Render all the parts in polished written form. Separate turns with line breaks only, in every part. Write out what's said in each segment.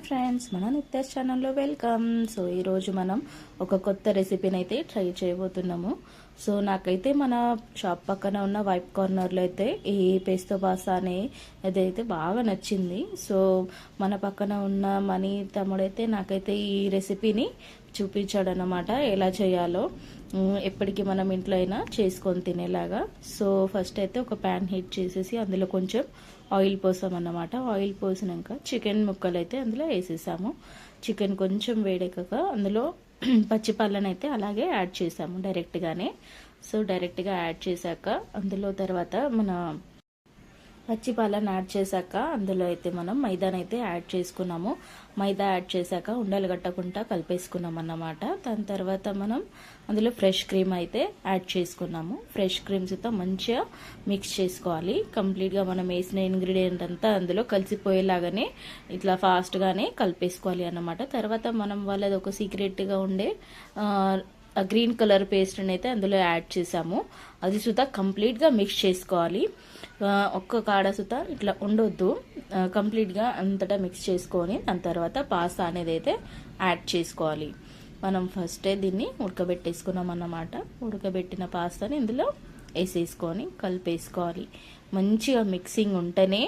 Hi friends, మన నిత్యాస్ ఛానల్లో welcome. So ఈరోజు మనం ఒక కొత్త రెసిపీని అయితే ట్రై చేయబోతున్నాము. సో నాకైతే మన షాప్ పక్కన ఉన్న వైప్ కార్నర్లో అయితే ఈ పేస్తో పాస్తా అనే అదైతే బాగా నచ్చింది. సో మన పక్కన ఉన్న మనీ తమ్ముడైతే నాకైతే ఈ రెసిపీని చూపించాడు అన్నమాట, ఎలా చేయాలో. ఎప్పటికీ మనం ఇంట్లో అయినా చేసుకొని తినేలాగా. సో ఫస్ట్ అయితే ఒక ప్యాన్ హీట్ చేసేసి అందులో కొంచెం ఆయిల్ పోసామన్నమాట. ఆయిల్ పోసినాక చికెన్ ముక్కలు అయితే అందులో వేసేసాము. చికెన్ కొంచెం వేడెక్కక అందులో పచ్చిపాలను అయితే అలాగే యాడ్ చేసాము డైరెక్ట్గానే. సో డైరెక్ట్గా యాడ్ చేశాక అందులో తర్వాత మన పచ్చిపాలను యాడ్ చేశాక అందులో అయితే మనం మైదానైతే యాడ్ చేసుకున్నాము. మైదా యాడ్ చేశాక ఉండలు కట్టకుండా కలిపేసుకున్నాం అన్నమాట. దాని తర్వాత మనం అందులో ఫ్రెష్ క్రీమ్ అయితే యాడ్ చేసుకున్నాము. ఫ్రెష్ క్రీమ్స్తో మంచిగా మిక్స్ చేసుకోవాలి. కంప్లీట్గా మనం వేసిన ఇంగ్రీడియంట్ అంతా అందులో కలిసిపోయేలాగానే ఇట్లా ఫాస్ట్గానే కలిపేసుకోవాలి అన్నమాట. తర్వాత మనం వాళ్ళది ఒక సీక్రెట్గా ఉండే గ్రీన్ కలర్ పేస్ట్ని అయితే అందులో యాడ్ చేసాము. అది సుతా కంప్లీట్గా మిక్స్ చేసుకోవాలి. ఒక్క కాడ సుతా ఇట్లా ఉండొద్దు, కంప్లీట్గా అంతటా మిక్స్ చేసుకొని దాని తర్వాత పాస్తా అనేది అయితే యాడ్ చేసుకోవాలి. మనం ఫస్టే దీన్ని ఉడకబెట్టేసుకున్నాం అన్నమాట. ఉడకబెట్టిన పాస్తాని ఇందులో వేసేసుకొని కలిపేసుకోవాలి. మంచిగా మిక్సింగ్ ఉంటేనే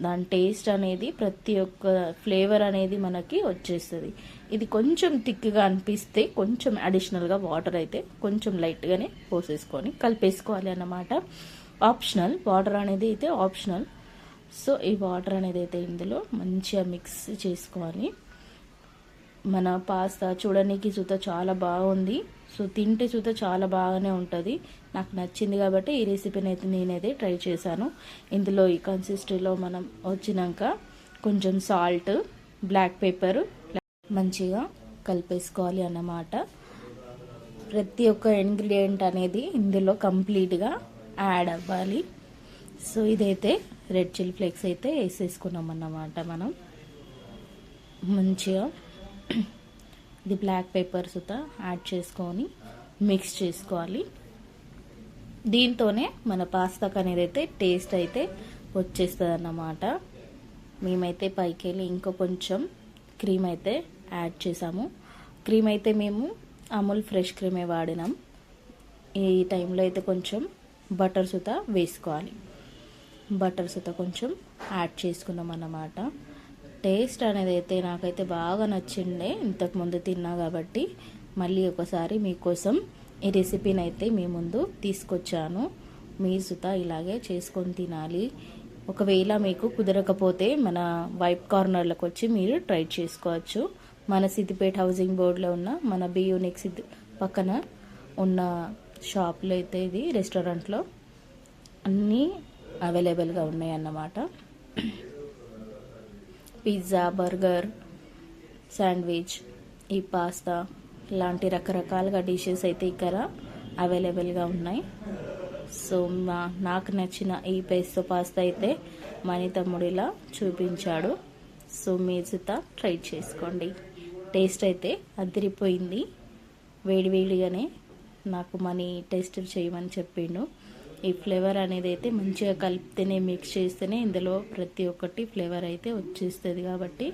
దాని టేస్ట్ అనేది ప్రతి ఒక్క ఫ్లేవర్ అనేది మనకి వచ్చేస్తుంది. ఇది కొంచెం థిక్గా అనిపిస్తే కొంచెం అడిషనల్గా వాటర్ అయితే కొంచెం లైట్గానే పోసేసుకొని కలిపేసుకోవాలి అన్నమాట. ఆప్షనల్, వాటర్ అనేది అయితే ఆప్షనల్. సో ఈ వాటర్ అనేది అయితే ఇందులో మంచిగా మిక్స్ చేసుకోవాలి. మన పాస్తా చూడడానికి చూత చాలా బాగుంది. సో తింటే చూత చాలా బాగానే ఉంటుంది. నాకు నచ్చింది కాబట్టి ఈ రెసిపీని అయితే నేనైతే ట్రై చేశాను. ఇందులో ఈ కన్సిస్టెన్సీలో మనం వచ్చినాక కొంచెం సాల్ట్, బ్లాక్ పెప్పర్ మంచిగా కలిపేసుకోవాలి అన్నమాట. ప్రతి ఒక్క ఇంగ్రీడియంట్ అనేది ఇందులో కంప్లీట్గా యాడ్ అవ్వాలి. సో ఇదైతే రెడ్ చిల్లీ ఫ్లేక్స్ అయితే వేసేసుకున్నాం అన్నమాట. మనం మంచిగా ఇది బ్లాక్ పెప్పర్ సుతా యాడ్ చేసుకొని మిక్స్ చేసుకోవాలి. దీంతోనే మన పాస్తాకు అనేది అయితే టేస్ట్ అయితే వచ్చేస్తుంది అన్నమాట. మేమైతే పైకి వెళ్ళి ఇంకో కొంచెం క్రీమ్ అయితే యాడ్ చేసాము. క్రీమ్ అయితే మేము అమూల్ ఫ్రెష్ క్రీమే వాడినాం. ఈ టైంలో అయితే కొంచెం బటర్ సుతా వేసుకోవాలి. బటర్ సుతా కొంచెం యాడ్ చేసుకున్నాం అన్నమాట. టేస్ట్ అనేది అయితే నాకైతే బాగా నచ్చిండే, ఇంతకుముందు తిన్నా కాబట్టి మళ్ళీ ఒకసారి మీకోసం ఈ రెసిపీని అయితే మీ ముందు తీసుకొచ్చాను. మీరు సుతా ఇలాగే చేసుకొని తినాలి. ఒకవేళ మీకు కుదరకపోతే మన వైప్ కార్నర్లకు వచ్చి మీరు ట్రై చేసుకోవచ్చు. మన సిద్దిపేట హౌసింగ్ బోర్డులో ఉన్న మన బియూనిక్ పక్కన ఉన్న షాప్లో అయితే ఇది రెస్టారెంట్లో అన్నీ అవైలబుల్గా ఉన్నాయి అన్నమాట. పిజ్జా, బర్గర్, శాండ్విచ్, ఈ పాస్తా ఇలాంటి రకరకాలుగా డిషెస్ అయితే ఇక్కడ అవైలబుల్గా ఉన్నాయి. సో నాకు నచ్చిన ఈ పేస్తో పాస్తా అయితే మనీ తమ్ముడు ఇలా చూపించాడు. సో మీరు సుతా ట్రై చేసుకోండి. టేస్ట్ అయితే అదిరిపోయింది. వేడివేడిగానే నాకు మనీ టేస్ట్ చేయమని చెప్పిండు. ఈ ఫ్లేవర్ అనేది అయితే మంచిగా కలిపితేనే మిక్స్ చేస్తేనే ఇందులో ప్రతి ఒక్కటి ఫ్లేవర్ అయితే వచ్చేస్తుంది కాబట్టి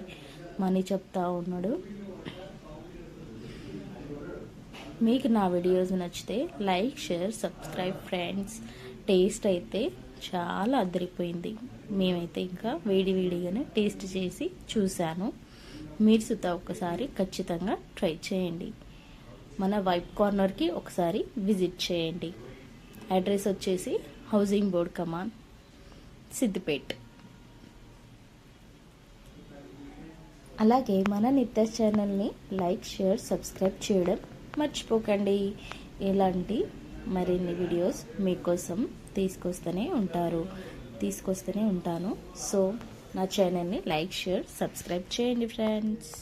మనీ చెప్తా ఉన్నాడు. మీకు నా వీడియోస్ నచ్చితే like, share, subscribe friends. Taste అయితే చాలా అదిరిపోయింది. మేమైతే ఇంకా వేడిగానే టేస్ట్ చేసి చూశాను. మీరు సుతా ఒకసారి ఖచ్చితంగా ట్రై చేయండి. మన వైప్ కార్నర్కి ఒకసారి విజిట్ చేయండి. అడ్రస్ వచ్చేసి హౌసింగ్ బోర్డ్ కమాన్, సిద్దిపేట్. అలాగే మన నిత్యాస్ ఛానల్ని లైక్, షేర్, సబ్స్క్రైబ్ చేయడం మర్చిపోకండి. ఇలాంటి మరిన్ని వీడియోస్ మీకోసం తీసుకొస్తూనే ఉంటాను. సో నా ఛానల్ని లైక్, షేర్, సబ్స్క్రైబ్ చేయండి ఫ్రెండ్స్.